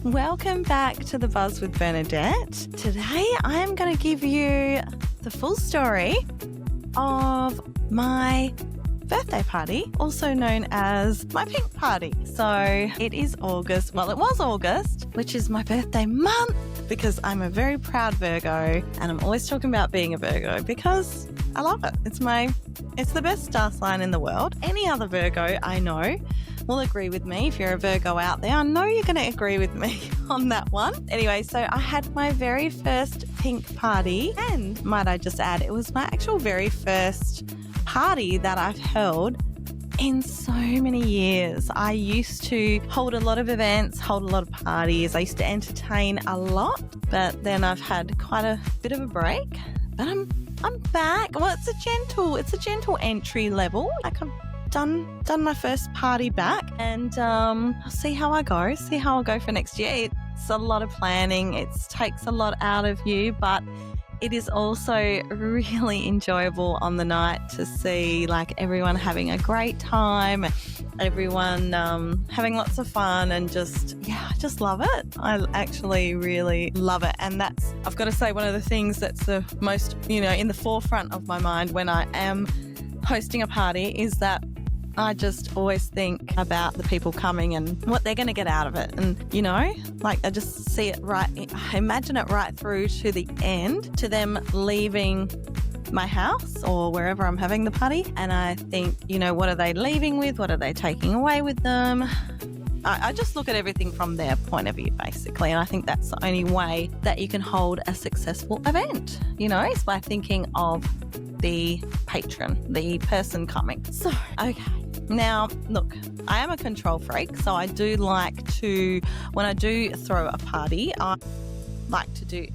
Welcome back to The Buzz with Bernadette. Today I'm going to give you the full story of my birthday party, also known as my pink party. So it is August. Well, it was August, which is my birthday month because I'm a very proud Virgo and I'm always talking about being a Virgo because I love it. It's the best star sign in the world. Any other Virgo I know will agree with me. If you're a Virgo out there, I know you're going to agree with me on that one. Anyway, so I had my very first pink party, and might I just add, it was my actual very first party that I've held in so many years. I used to hold a lot of events, hold a lot of parties. I used to entertain a lot, but then I've had quite a bit of a break. But I'm back. Well, it's a gentle entry level. Like I've done my first party back, and I'll see how I go for next year. It's a lot of planning. It takes a lot out of you, but it is also really enjoyable on the night to see like everyone having a great time, everyone having lots of fun, and I just love it. I actually really love it. And I've got to say, one of the things that's the most, in the forefront of my mind when I am hosting a party is that I just always think about the people coming and what they're going to get out of it. And, I just see it I imagine it right through to the end, to them leaving my house or wherever I'm having the party. And I think, what are they leaving with? What are they taking away with them? I just look at everything from their point of view, basically. And I think that's the only way that you can hold a successful event, is by thinking of the patron, the person coming. So, okay. Now, look, I am a control freak, so I do like to, when I do throw a party, I like to do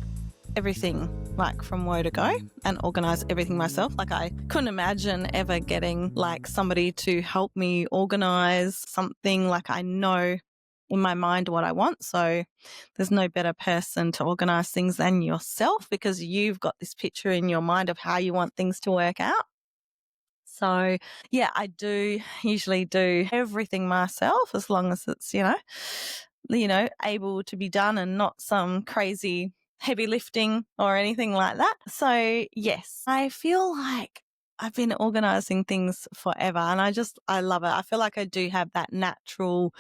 everything like from woe to go and organise everything myself. Like I couldn't imagine ever getting like somebody to help me organise something. Like I know in my mind what I want, so there's no better person to organise things than yourself because you've got this picture in your mind of how you want things to work out. So, yeah, I do usually do everything myself as long as it's, able to be done and not some crazy heavy lifting or anything like that. So, yes, I feel like I've been organising things forever and I love it. I feel like I do have that natural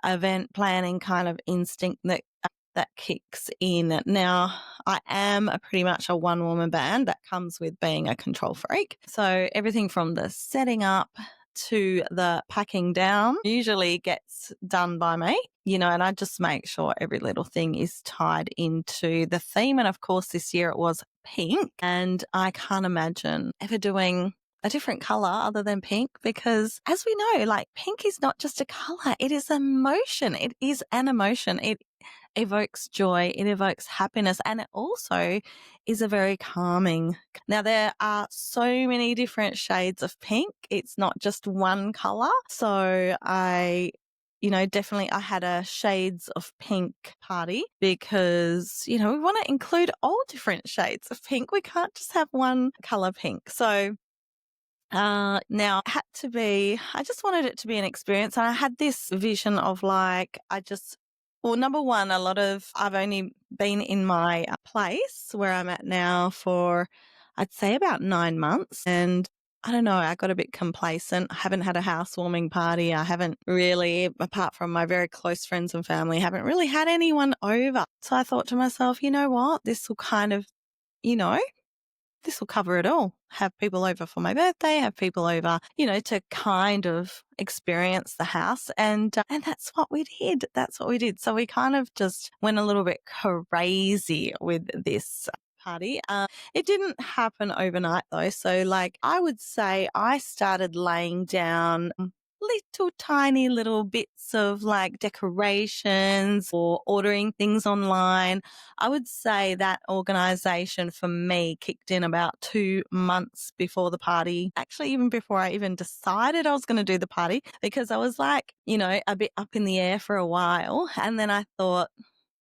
event planning kind of instinct that kicks in. Now, I am pretty much a one-woman band that comes with being a control freak. So everything from the setting up to the packing down usually gets done by me, and I just make sure every little thing is tied into the theme. And of course, this year it was pink, and I can't imagine ever doing a different color other than pink because, as we know, like pink is not just a color, it is emotion. It is an emotion. It evokes joy, it evokes happiness, and it also is a very calming. Now, there are so many different shades of pink. It's not just one color. So definitely I had a shades of pink party because, we want to include all different shades of pink. We can't just have one color pink. So now I just wanted it to be an experience. And I had this vision of number one, I've only been in my place where I'm at now for, I'd say about 9 months. And I don't know, I got a bit complacent. I haven't had a housewarming party. I haven't really, apart from my very close friends and family, haven't really had anyone over. So I thought to myself, you know what, this will kind of, this will cover it all. Have people over for my birthday, have people over, to kind of experience the house. And that's what we did. So we kind of just went a little bit crazy with this party. It didn't happen overnight though. So I would say I started laying down little tiny little bits of decorations or ordering things online. I would say that organization for me kicked in about 2 months before the party. Actually, even before I even decided I was going to do the party, because I was a bit up in the air for a while. And then I thought,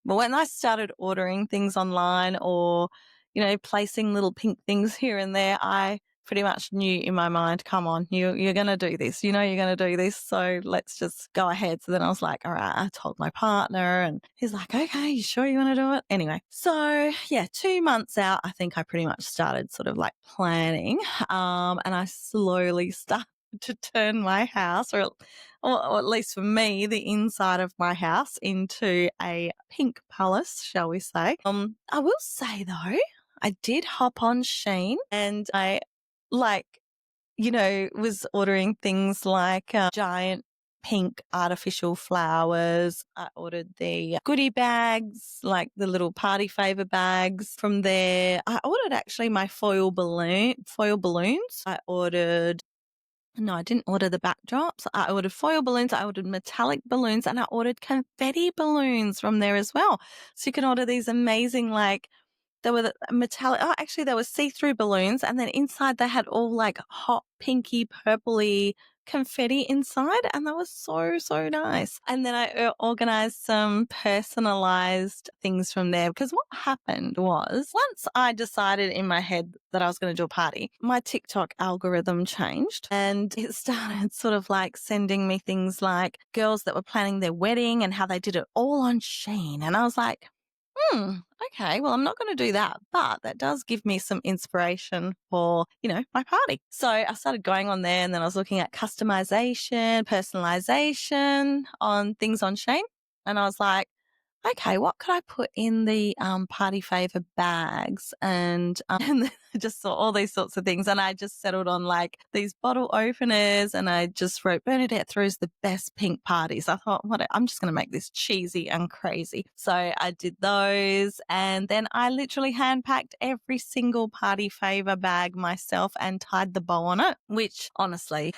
well, when I started ordering things online or, placing little pink things here and there, I pretty much knew in my mind, come on, you're going to do this. You know, you're going to do this. So let's just go ahead. So then I was like, all right, I told my partner and he's like, okay, you sure you want to do it? Anyway, so yeah, 2 months out, I think I pretty much started sort of like planning. And I slowly started to turn my house, or at least for me, the inside of my house into a pink palace, shall we say. I will say though, I did hop on Shein and I was ordering things like giant pink artificial flowers. I ordered the goodie bags, like the little party favor bags from there. I ordered actually my foil balloons. No, I didn't order the backdrops. I ordered foil balloons, I ordered metallic balloons, and I ordered confetti balloons from there as well. So you can order these amazing, they were metallic. Oh, actually, they were see-through balloons, and then inside they had all like hot, pinky, purpley confetti inside, and that was so, so nice. And then I organized some personalized things from there, because what happened was once I decided in my head that I was going to do a party, my TikTok algorithm changed and it started sort of like sending me things like girls that were planning their wedding and how they did it all on Shein. And I was like, okay, well, I'm not going to do that, but that does give me some inspiration for, my party. So I started going on there and then I was looking at customization, personalization on things on Shein. And I was like, okay, what could I put in the party favor bags? And, and then I just saw all these sorts of things and I just settled on like these bottle openers and I just wrote Bernadette throws the best pink parties. I thought, I'm just going to make this cheesy and crazy. So I did those and then I literally hand packed every single party favor bag myself and tied the bow on it, which honestly,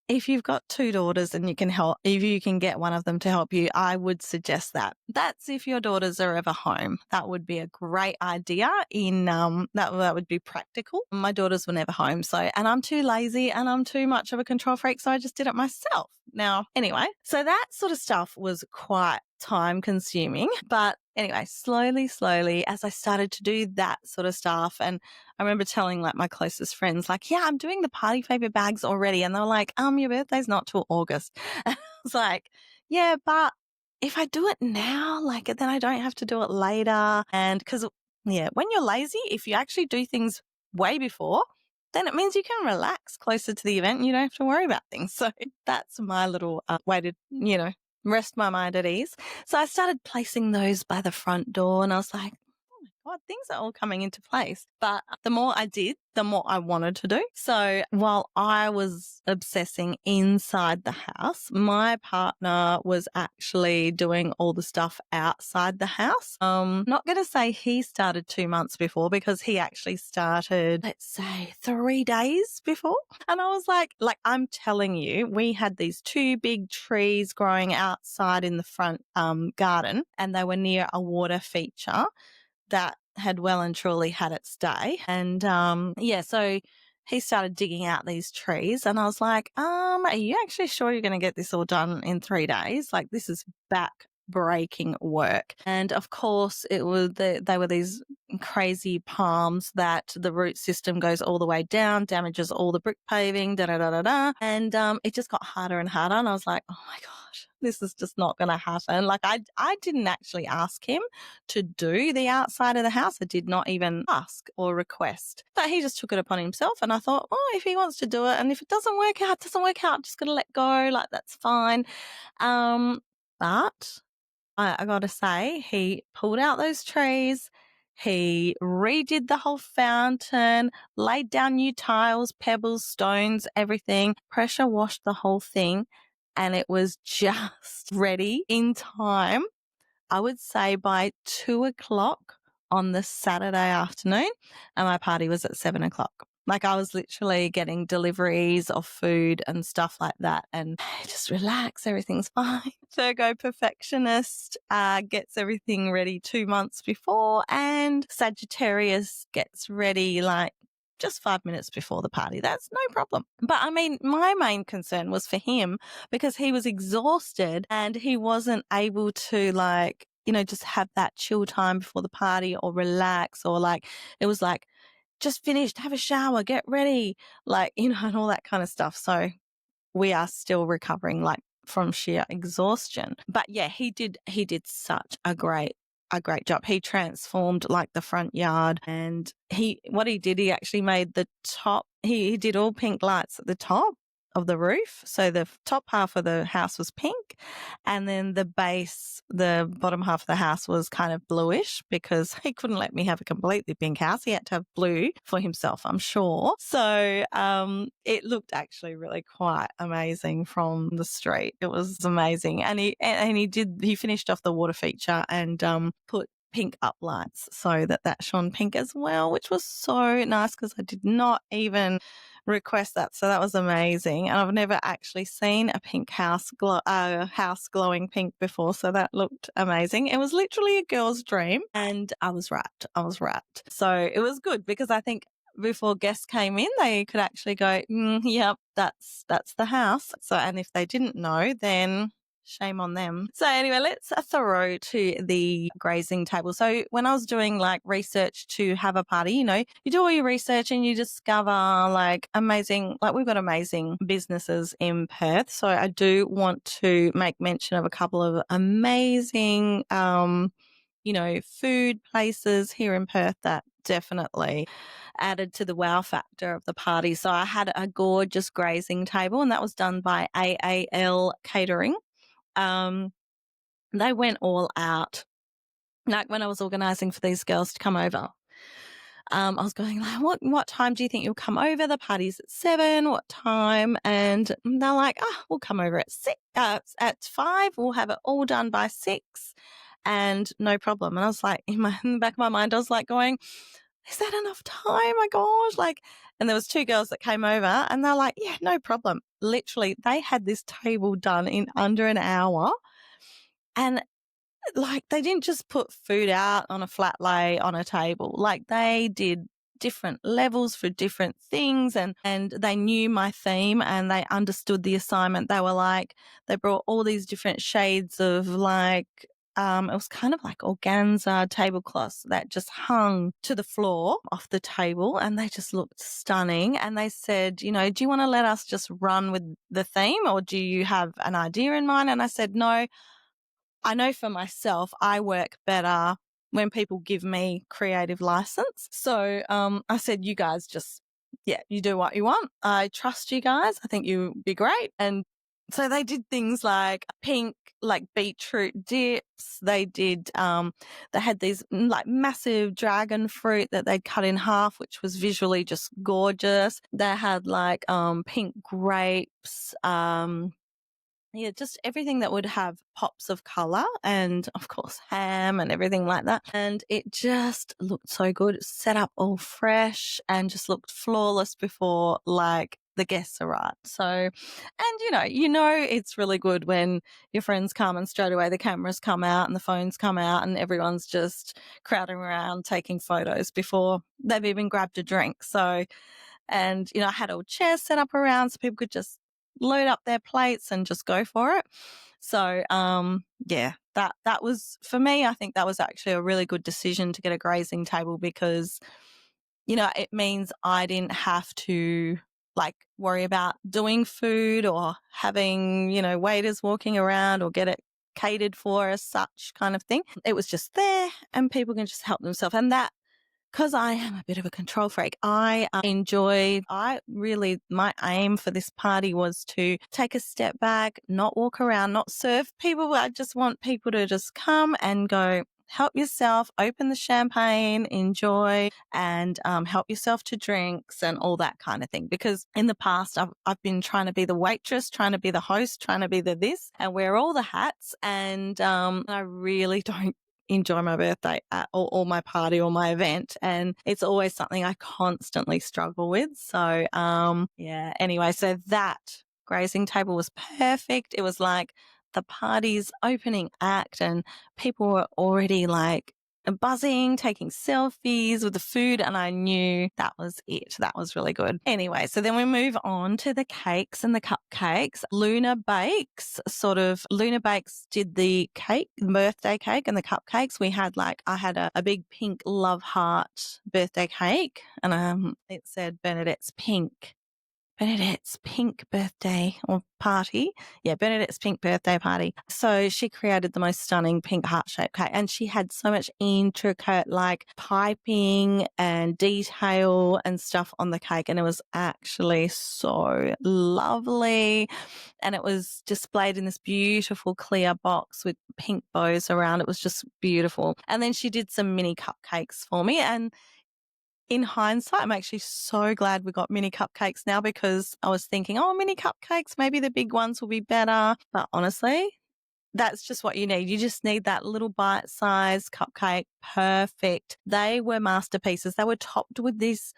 if you've got 2 daughters and if you can get one of them to help you, I would suggest that. That's if your daughters are ever home. That would be a great idea that would be practical. My daughters were never home. And I'm too lazy and I'm too much of a control freak. So I just did it myself. Now, anyway, so that sort of stuff was quite time consuming, but anyway, slowly, as I started to do that sort of stuff, and I remember telling like my closest friends, like, yeah, I'm doing the party favor bags already. And they were like, your birthday's not till August. And I was like, yeah, but if I do it now, like then I don't have to do it later. And because, yeah, when you're lazy, if you actually do things way before, then it means you can relax closer to the event and you don't have to worry about things. So that's my little way to, rest my mind at ease. So I started placing those by the front door and I was like, oh my God, things are all coming into place. But the more I did, the more I wanted to do. So while I was obsessing inside the house, my partner was actually doing all the stuff outside the house. Not going to say he started 2 months before because he actually started, let's say 3 days before. And I was like, I'm telling you, we had these 2 big trees growing outside in the front garden and they were near a water feature that had well and truly had its day. And so he started digging out these trees and I was like, are you actually sure you're going to get this all done in 3 days? Like this is back breaking work. And of course they were these crazy palms that the root system goes all the way down, damages all the brick paving, and it just got harder and harder. And I was like, oh my gosh, this is just not going to happen. Like I didn't actually ask him to do the outside of the house. I did not even ask or request, but he just took it upon himself. And I thought, if he wants to do it and if it doesn't work out, I'm just going to let go. Like that's fine. But I got to say, he pulled out those trees. He redid the whole fountain, laid down new tiles, pebbles, stones, everything, pressure washed the whole thing. And it was just ready in time, I would say by 2:00 on the Saturday afternoon. And my party was at 7:00. Like I was literally getting deliveries of food and stuff like that. And just relax, everything's fine. Virgo perfectionist gets everything ready 2 months before and Sagittarius gets ready like just 5 minutes before the party. That's no problem. But I mean, my main concern was for him because he was exhausted and he wasn't able to just have that chill time before the party or relax or it was like just finished, have a shower, get ready, like, and all that kind of stuff. So we are still recovering like from sheer exhaustion. But yeah, he did such a great job. He transformed like the front yard, and he actually made the top, he did all pink lights at the top of the roof. So the top half of the house was pink, and then the bottom half of the house was kind of bluish, because he couldn't let me have a completely pink house. He had to have blue for himself, I'm sure. So it looked actually really quite amazing from the street. It was amazing. And he finished off the water feature and put pink uplights so that shone pink as well, which was so nice, because I did not even request that. So that was amazing. And I've never actually seen a pink house glowing pink before. So that looked amazing. It was literally a girl's dream, and I was wrapped. So it was good, because I think before guests came in, they could actually go, yep, that's the house. So, and if they didn't know, then shame on them. So anyway, let's throw to the grazing table. So when I was doing like research to have a party, you do all your research and you discover like we've got amazing businesses in Perth. So I do want to make mention of a couple of amazing, food places here in Perth that definitely added to the wow factor of the party. So I had a gorgeous grazing table, and that was done by AAL Catering. They went all out. Like when I was organising for these girls to come over, I was going like, what time do you think you'll come over? The party's at 7. What time? And they're like, we'll come over at 6, at 5. We'll have it all done by 6, and no problem. And I was like, in the back of my mind, I was like going, is that enough time? My gosh. And there was 2 girls that came over, and they're like, yeah, no problem. Literally, they had this table done in under an hour. And like, they didn't just put food out on a flat lay on a table. Like, they did different levels for different things, and they knew my theme and they understood the assignment. They were like, they brought all these different shades of like, it was kind of like organza tablecloths that just hung to the floor off the table, and they just looked stunning. And they said, do you want to let us just run with the theme, or do you have an idea in mind? And I said, no, I know for myself, I work better when people give me creative license. So I said, you guys you do what you want. I trust you guys. I think you'll be great. And so they did things like pink, like beetroot dips. They did, they had these like massive dragon fruit that they'd cut in half, which was visually just gorgeous. They had like pink grapes, just everything that would have pops of colour, and of course ham and everything like that. And it just looked so good. Set up all fresh and just looked flawless before like the guests arrived. So, and it's really good when your friends come and straight away the cameras come out and the phones come out and everyone's just crowding around taking photos before they've even grabbed a drink. So, and I had all chairs set up around so people could just load up their plates and just go for it. So, that was, for me, I think that was actually a really good decision to get a grazing table, because, it means I didn't have to like worry about doing food or having, waiters walking around or get it catered for as such kind of thing. It was just there and people can just help themselves. And that, because I am a bit of a control freak, my aim for this party was to take a step back, not walk around, not serve people. I just want people to just come and go, help yourself, open the champagne, enjoy, and help yourself to drinks and all that kind of thing. Because in the past, I've been trying to be the waitress, trying to be the host, trying to be the this, and wear all the hats. And I really don't enjoy my birthday or my party or my event, and it's always something I constantly struggle with. So anyway, so that grazing table was perfect. It was like the party's opening act, and people were already like buzzing, taking selfies with the food, and I knew that was it. That was really good. Anyway, so then we move on to the cakes and the cupcakes. Luna Bakes did the cake, the birthday cake and the cupcakes. I had a big pink love heart birthday cake, and it said Bernadette's pink birthday or party. Yeah, Bernadette's pink birthday party. So she created the most stunning pink heart-shaped cake, and she had so much intricate like piping and detail and stuff on the cake, and it was actually so lovely. And it was displayed in this beautiful clear box with pink bows around. It was just beautiful. And then she did some mini cupcakes for me, and in hindsight, I'm actually so glad we got mini cupcakes now, because I was thinking, oh, mini cupcakes, maybe the big ones will be better. But honestly, that's just what you need. You just need that little bite-sized cupcake. Perfect. They were masterpieces. They were topped with this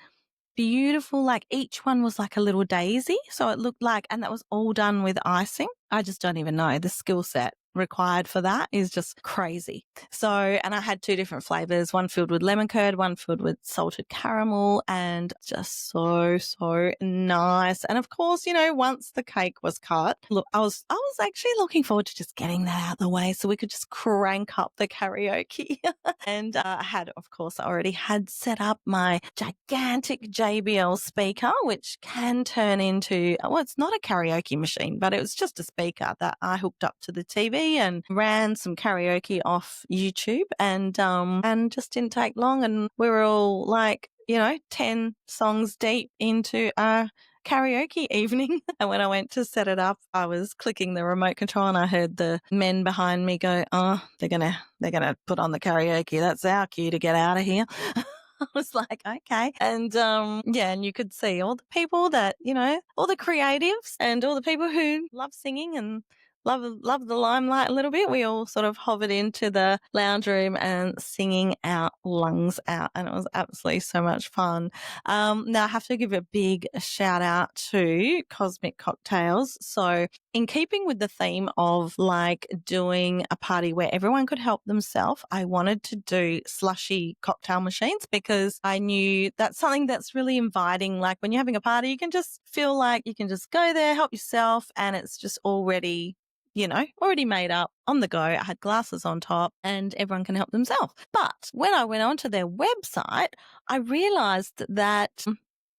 beautiful, like each one was like a little daisy. So it looked like, and that was all done with icing. I just don't even know. The skill set required for that is just crazy. So, and I had 2 different flavors, one filled with lemon curd, one filled with salted caramel, and just so, so nice. And of course, once the cake was cut, look, I was actually looking forward to just getting that out of the way so we could just crank up the karaoke. And I already had set up my gigantic JBL speaker, which can turn into, well, it's not a karaoke machine, but it was just a speaker that I hooked up to the TV and ran some karaoke off YouTube, and just didn't take long, and we were all like, 10 songs deep into our karaoke evening. And when I went to set it up, I was clicking the remote control and I heard the men behind me go, "Oh, they're gonna put on the karaoke. That's our cue to get out of here." I was like, okay. And and you could see all the people that, all the creatives and all the people who love singing and love the limelight a little bit. We all sort of hovered into the lounge room and singing our lungs out, and it was absolutely so much fun. Now I have to give a big shout out to Cosmic Cocktails. So in keeping with the theme of like doing a party where everyone could help themselves, I wanted to do slushie cocktail machines, because I knew that's something that's really inviting. Like when you're having a party, you can just feel like you can just go there, help yourself, and it's just already made up on the go. I had glasses on top and everyone can help themselves. But when I went onto their website, I realized that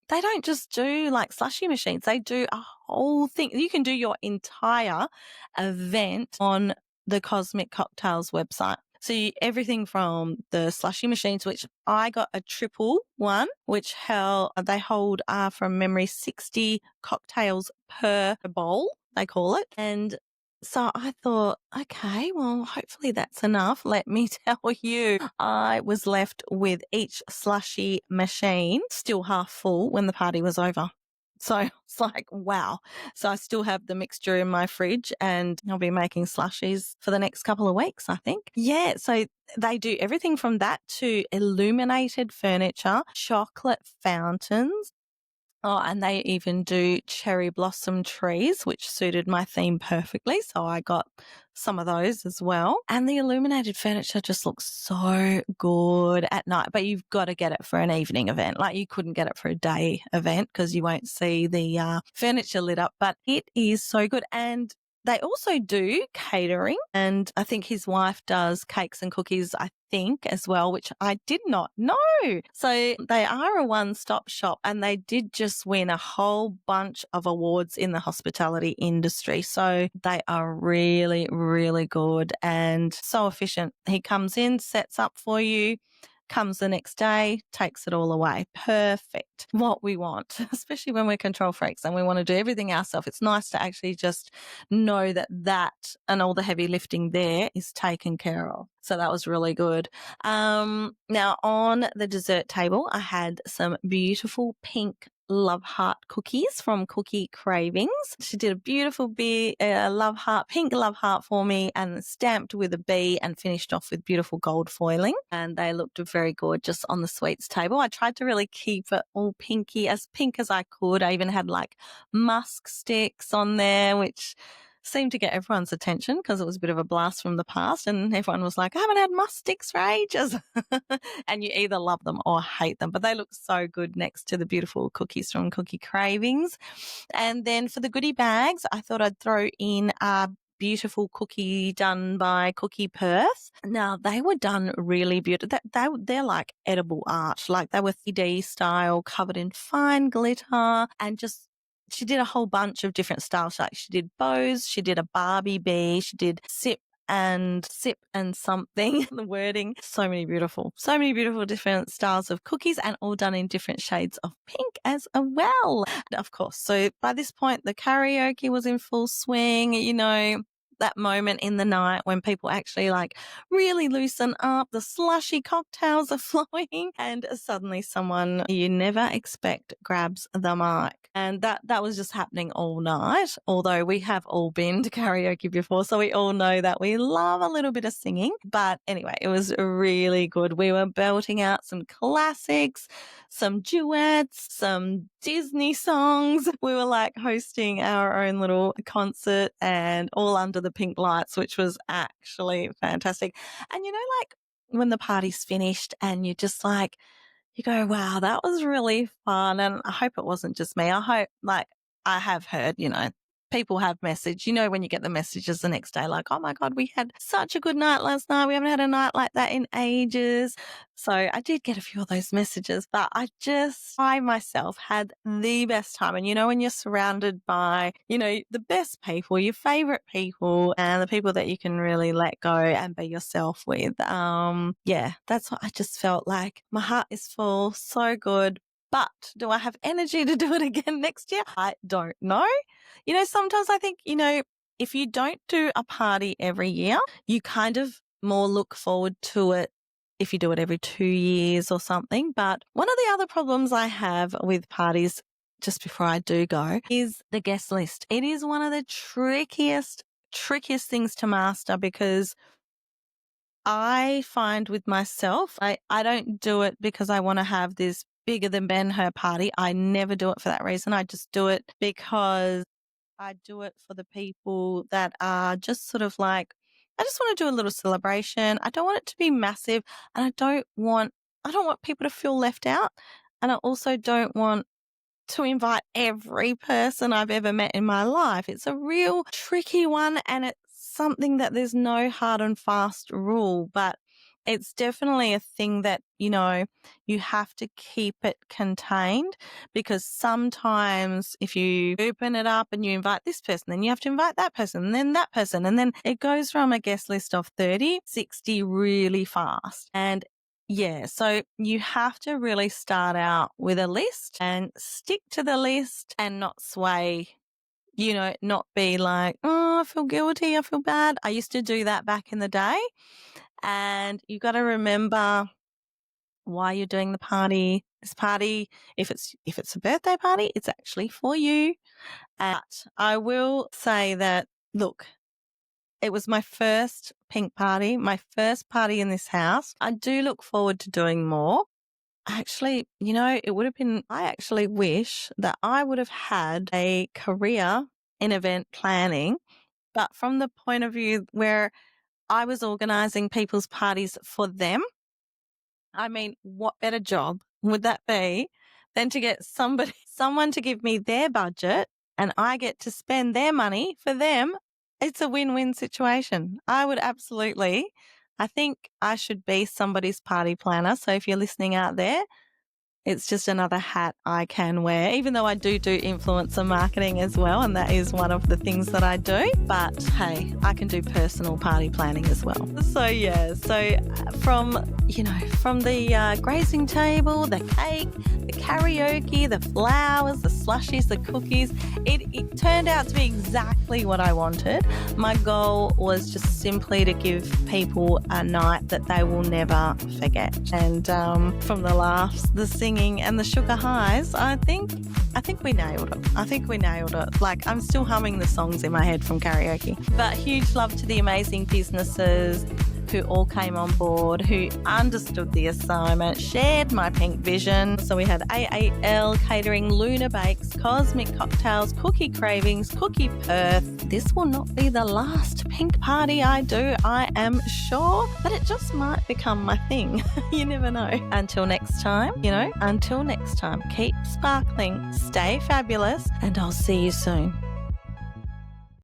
they don't just do like slushie machines. They do a whole thing. You can do your entire event on the Cosmic Cocktails website. So everything from the slushie machines, which I got a triple one, which they hold, from memory, 60 cocktails per bowl, they call it. And so I thought, okay, well, hopefully that's enough. Let me tell you, I was left with each slushie machine still half full when the party was over. So it's like, wow. So I still have the mixture in my fridge, and I'll be making slushies for the next couple of weeks, I think. Yeah. So they do everything from that to illuminated furniture, chocolate fountains. Oh, and they even do cherry blossom trees, which suited my theme perfectly. So I got some of those as well. And the illuminated furniture just looks so good at night, but you've got to get it for an evening event. Like you couldn't get it for a day event because you won't see the furniture lit up, but it is so good. And they also do catering, and I think his wife does cakes and cookies, I think, as well, which I did not know. So they are a one-stop shop, and they did just win a whole bunch of awards in the hospitality industry. So they are really, really good and so efficient. He comes in, sets up for you, comes the next day, takes it all away. Perfect. What we want, especially when we're control freaks and we want to do everything ourselves. It's nice to actually just know that and all the heavy lifting there is taken care of. So that was really good. Now on the dessert table, I had some beautiful pink love heart cookies from Cravings. She did a beautiful pink love heart for me, and stamped with a B and finished off with beautiful gold foiling. And they looked very gorgeous on the sweets table. I tried to really keep it all pink as I could. I even had like musk sticks on there, which seemed to get everyone's attention because it was a bit of a blast from the past, and everyone was like, I haven't had musk sticks for ages. And you either love them or hate them, but they look so good next to the beautiful cookies from Cravings. And then for the goodie bags, I thought I'd throw in a beautiful cookie done by Perth. Now, they were done really beautiful. They're like edible art. Like, they were 3D style, covered in fine glitter, and just she did a whole bunch of different styles. Like, she did bows, she did a Barbie bee, she did sip and something. The wording, so many beautiful different styles of cookies, and all done in different shades of pink as well. Of course, so by this point, the karaoke was in full swing. You know, that moment in the night when people actually like really loosen up, the slushie cocktails are flowing, and suddenly someone you never expect grabs the mic. And that was just happening all night, although we have all been to karaoke before, so we all know that we love a little bit of singing. But anyway, it was really good. We were belting out some classics, some duets, some Disney songs. We were like hosting our own little concert, and all under the pink lights, which was actually fantastic. And you know, like when the party's finished and you just like, you go, wow, that was really fun. And I hope it wasn't just me. I hope, like, I have heard, you know, people have messaged, you know, when you get the messages the next day, like, oh my God, we had such a good night last night. We haven't had a night like that in ages. So I did get a few of those messages, but I myself had the best time. And, you know, when you're surrounded by, you know, the best people, your favorite people, and the people that you can really let go and be yourself with. Yeah, that's what I just felt like. My heart is full. So good. But do I have energy to do it again next year? I don't know. You know, sometimes I think, you know, if you don't do a party every year, you kind of more look forward to it if you do it every 2 years or something. But one of the other problems I have with parties, just before I do go, is the guest list. It is one of the trickiest things to master, because I find with myself, I don't do it because I want to have this bigger than Ben-Hur party. I never do it for that reason. I just do it because I do it for the people that are just sort of like, I just want to do a little celebration. I don't want it to be massive, and I don't want people to feel left out. And I also don't want to invite every person I've ever met in my life. It's a real tricky one, and it's something that there's no hard and fast rule, but it's definitely a thing that, you know, you have to keep it contained, because sometimes if you open it up and you invite this person, then you have to invite that person, and then that person, and then it goes from a guest list of 30, 60 really fast. And yeah, so you have to really start out with a list and stick to the list and not sway. You know, not be like, oh, I feel guilty, I feel bad. I used to do that back in the day. And you got to remember why you're doing the party. This party, if it's a birthday party, it's actually for you. But I will say that, look, it was my first pink party, my first party in this house. I do look forward to doing more. Actually, you know, I actually wish that I would have had a career in event planning, but from the point of view where I was organizing people's parties for them. I mean, what better job would that be than to get someone to give me their budget, and I get to spend their money for them? It's a win-win situation. I think I should be somebody's party planner. So if you're listening out there, it's just another hat I can wear, even though I do influencer marketing as well, and that is one of the things that I do. But hey, I can do personal party planning as well. So yeah, from the grazing table, the cake, the karaoke, the flowers, the slushies, the cookies, it turned out to be exactly what I wanted. My goal was just simply to give people a night that they will never forget. And from the laughs, the singing, and the sugar highs, I think we nailed it. Like, I'm still humming the songs in my head from karaoke. But huge love to the amazing businesses who all came on board, who understood the assignment, shared my pink vision. So we had AAL Catering, Luna Bakes, Cosmic Cocktails, Cookie Cravings, Cookie Perth. This will not be the last pink party I do, I am sure, but it just might become my thing. You never know. Until next time, keep sparkling, stay fabulous, and I'll see you soon.